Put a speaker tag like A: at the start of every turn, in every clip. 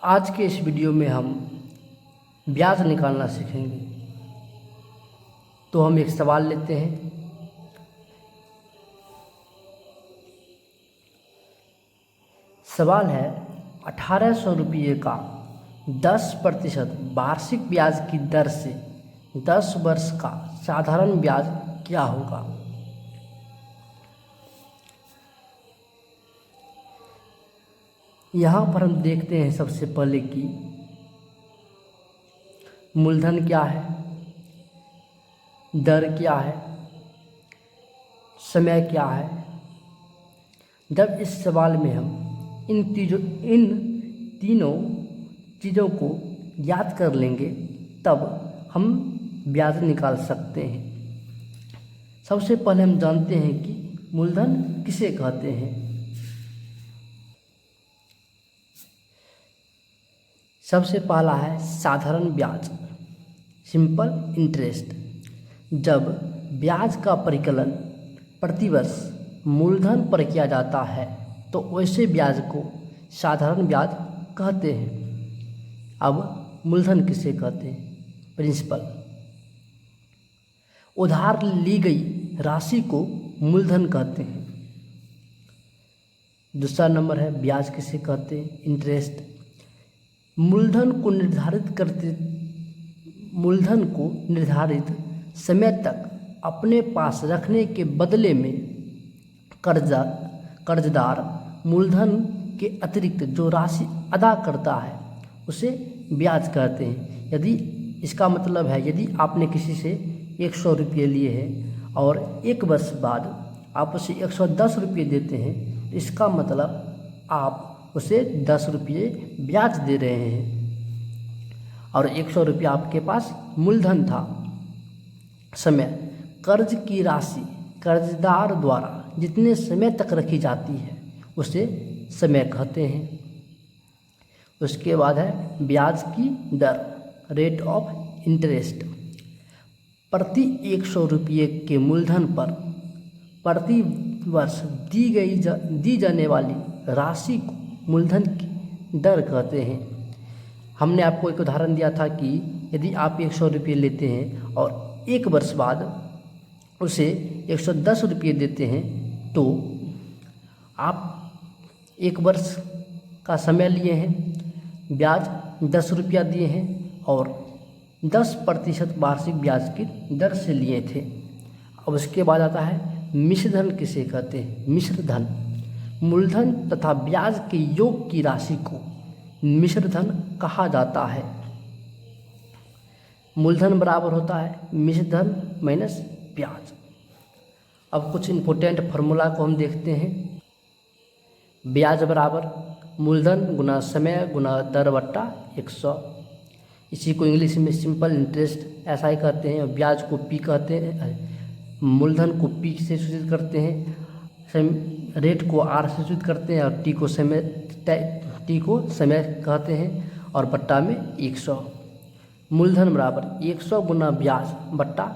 A: आज के इस वीडियो में हम ब्याज निकालना सीखेंगे। तो हम एक सवाल लेते हैं। सवाल है 1800 रुपये का 10% वार्षिक ब्याज की दर से 10 वर्ष का साधारण ब्याज क्या होगा। यहाँ पर हम देखते हैं सबसे पहले कि मूलधन क्या है, दर क्या है, समय क्या है। जब इस सवाल में हम इन तीनों चीज़ों को याद कर लेंगे तब हम ब्याज निकाल सकते हैं। सबसे पहले हम जानते हैं कि मूलधन किसे कहते हैं। सबसे पहला है साधारण ब्याज, सिंपल इंटरेस्ट। जब ब्याज का परिकलन प्रतिवर्ष मूलधन पर किया जाता है तो वैसे ब्याज को साधारण ब्याज कहते हैं। अब मूलधन किसे कहते हैं? प्रिंसिपल। उधार ली गई राशि को मूलधन कहते हैं। दूसरा नंबर है ब्याज किसे कहते हैं? इंटरेस्ट। मूलधन को निर्धारित समय तक अपने पास रखने के बदले में कर्जदार मूलधन के अतिरिक्त जो राशि अदा करता है उसे ब्याज कहते हैं। यदि इसका मतलब है यदि आपने किसी से 100 रुपये लिए हैं और 1 वर्ष बाद आप उसे 110 रुपये देते हैं, इसका मतलब आप उसे 10 रुपये ब्याज दे रहे हैं और 100 रुपये आपके पास मूलधन था। समय, कर्ज की राशि कर्जदार द्वारा जितने समय तक रखी जाती है उसे समय कहते हैं। उसके बाद है ब्याज की दर, रेट ऑफ इंटरेस्ट। प्रति 100 रुपये के मूलधन पर प्रति वर्ष दी जाने वाली राशि को मूलधन की दर कहते हैं। हमने आपको एक उदाहरण दिया था कि यदि आप 100 रुपये लेते हैं और 1 वर्ष बाद उसे 110 रुपये देते हैं तो आप 1 वर्ष का समय लिए हैं, ब्याज 10 रुपया दिए हैं और 10% वार्षिक ब्याज की दर से लिए थे। अब उसके बाद आता है मिश्र धन किसे कहते हैं? मिश्र धन। मूलधन तथा ब्याज के योग की राशि को मिश्र धन कहा जाता है। मूलधन बराबर होता है मिश्र धन माइनस ब्याज। अब कुछ इम्पोर्टेंट फार्मूला को हम देखते हैं। ब्याज बराबर मूलधन गुना समय गुना दर बट्टा 100। इसी को इंग्लिश में सिंपल इंटरेस्ट ऐसा ही कहते हैं। ब्याज को पी कहते हैं, मूलधन को पी से सूचित करते हैं, रेट को आर से सूचित करते हैं और टी को समय कहते हैं और बट्टा में 100। मूलधन बराबर 100 गुना ब्याज बट्टा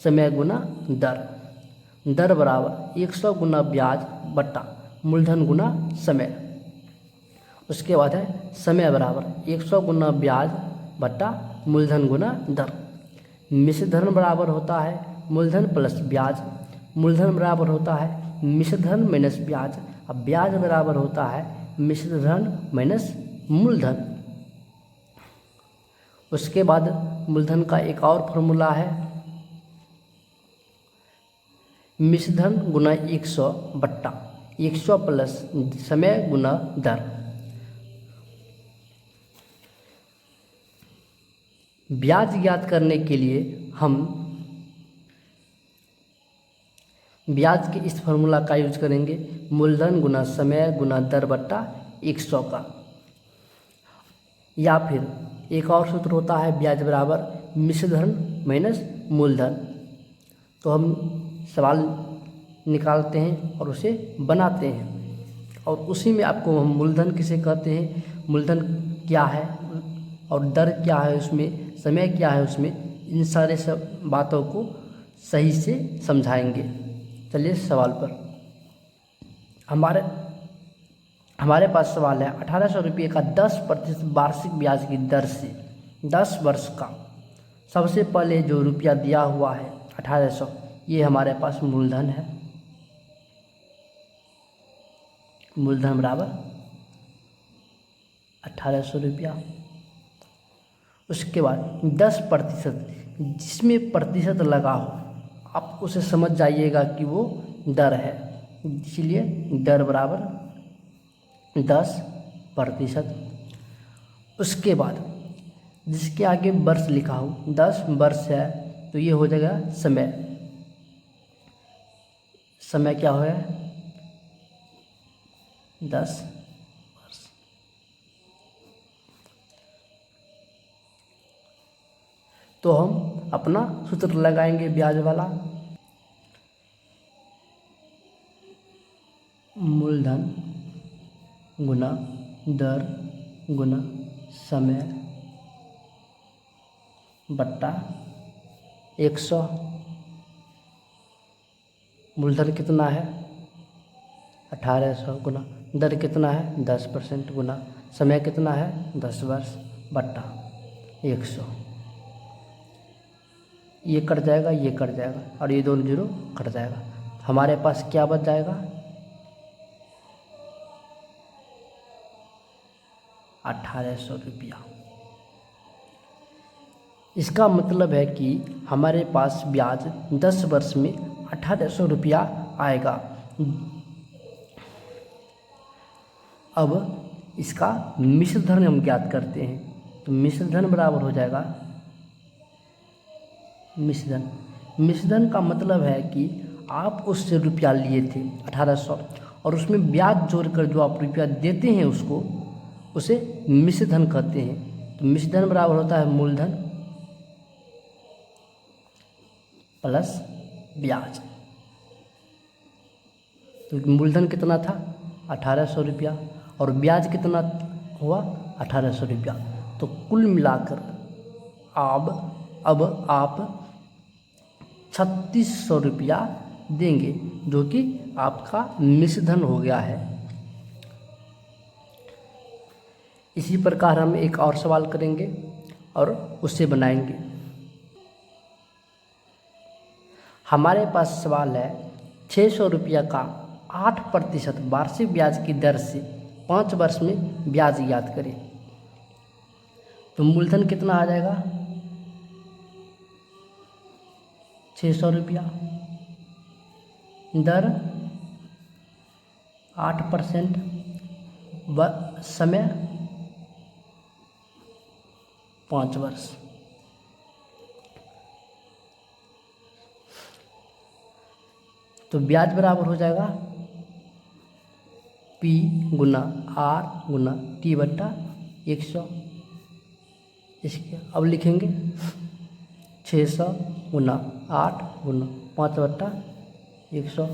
A: समय गुना दर। दर बराबर 100 गुना ब्याज बट्टा मूलधन गुना समय। उसके बाद है समय बराबर 100 गुना ब्याज बट्टा मूलधन गुना दर। मिश्र धन बराबर होता है मूलधन प्लस ब्याज। मूलधन बराबर होता है मिश्र धन माइनस ब्याज। अब ब्याज बराबर होता है मिश्र धन माइनस मूलधन। उसके बाद मूलधन का एक और फॉर्मूला है मिश्र धन गुना 100 बट्टा 100 प्लस समय गुना दर। ब्याज ज्ञात करने के लिए हम ब्याज के इस फार्मूला का यूज करेंगे, मूलधन गुना समय गुना दर बट्टा 100 का। या फिर एक और सूत्र होता है ब्याज बराबर मिश्र धन माइनस मूलधन। तो हम सवाल निकालते हैं और उसे बनाते हैं और उसी में आपको हम मूलधन किसे कहते हैं, मूलधन क्या है और दर क्या है, उसमें समय क्या है, उसमें इन सारे सब बातों को सही से समझाएंगे। चलिए सवाल पर। हमारे पास सवाल है 1800 रुपये का 10% वार्षिक ब्याज की दर से 10 वर्ष का। सबसे पहले जो रुपया दिया हुआ है 1800, ये हमारे पास मूलधन है। मूलधन बराबर 1800 रुपया। उसके बाद 10%, जिसमें प्रतिशत लगा हो आप उसे समझ जाइएगा कि वो दर है, इसलिए दर बराबर 10%। उसके बाद जिसके आगे वर्ष लिखा हो, 10 वर्ष है तो ये हो जाएगा समय। समय क्या हो है 10 वर्ष। तो हम अपना सूत्र लगाएंगे ब्याज वाला। मूलधन गुना दर गुना समय बट्टा 100। मूलधन कितना है 1800 गुना दर कितना है 10% गुना समय कितना है 10 वर्ष बट्टा 100। ये कट जाएगा, ये कट जाएगा और ये दोनों जीरो कट जाएगा। हमारे पास क्या बच जाएगा 1800 रुपया। इसका मतलब है कि हमारे पास ब्याज 10 वर्ष में 1800 रुपया आएगा। अब इसका मिश्र धन हम ज्ञात करते हैं, तो मिश्र धन बराबर हो जाएगा मिश्र धन। मिश्र धन का मतलब है कि आप उससे रुपया लिए थे 1800 और उसमें ब्याज जोड़कर जो आप रुपया देते हैं उसको, उसे मिश्र धन कहते हैं। तो मिश्र धन बराबर होता है मूलधन प्लस ब्याज। तो मूलधन कितना था 1800 रुपया और ब्याज कितना हुआ 1800 रुपया। तो कुल मिलाकर अब आप 3600 रुपया देंगे, जो कि आपका मिश्र धन हो गया है। इसी प्रकार हम एक और सवाल करेंगे और उससे बनाएंगे। हमारे पास सवाल है 600 रुपया का 8% वार्षिक ब्याज की दर से 5 वर्ष में ब्याज ज्ञात करें। तो मूलधन कितना आ जाएगा 600 रुपया, दर 8%, समय 5 वर्ष। तो ब्याज बराबर हो जाएगा P गुना R गुना T बट्टा 100। इसके अब लिखेंगे 600 गुना 8 गुना 5 बट्टा 100।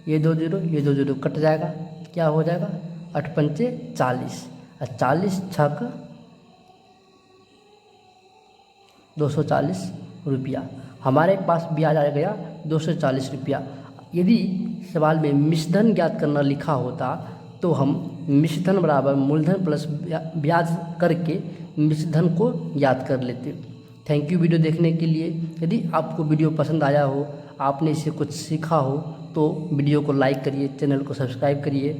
A: ये दो जीरो कट जाएगा, क्या हो जाएगा 8 पंचे 40 और 40 छक 240 रुपया। हमारे पास ब्याज आ गया 240 रुपया। यदि सवाल में मिश्रधन ज्ञात करना लिखा होता तो हम मिश्रधन बराबर मूलधन प्लस ब्याज करके मिश्रधन को ज्ञात कर लेते। थैंक यू वीडियो देखने के लिए। यदि आपको वीडियो पसंद आया हो, आपने इससे कुछ सीखा हो, तो वीडियो को लाइक करिए, चैनल को सब्सक्राइब करिए।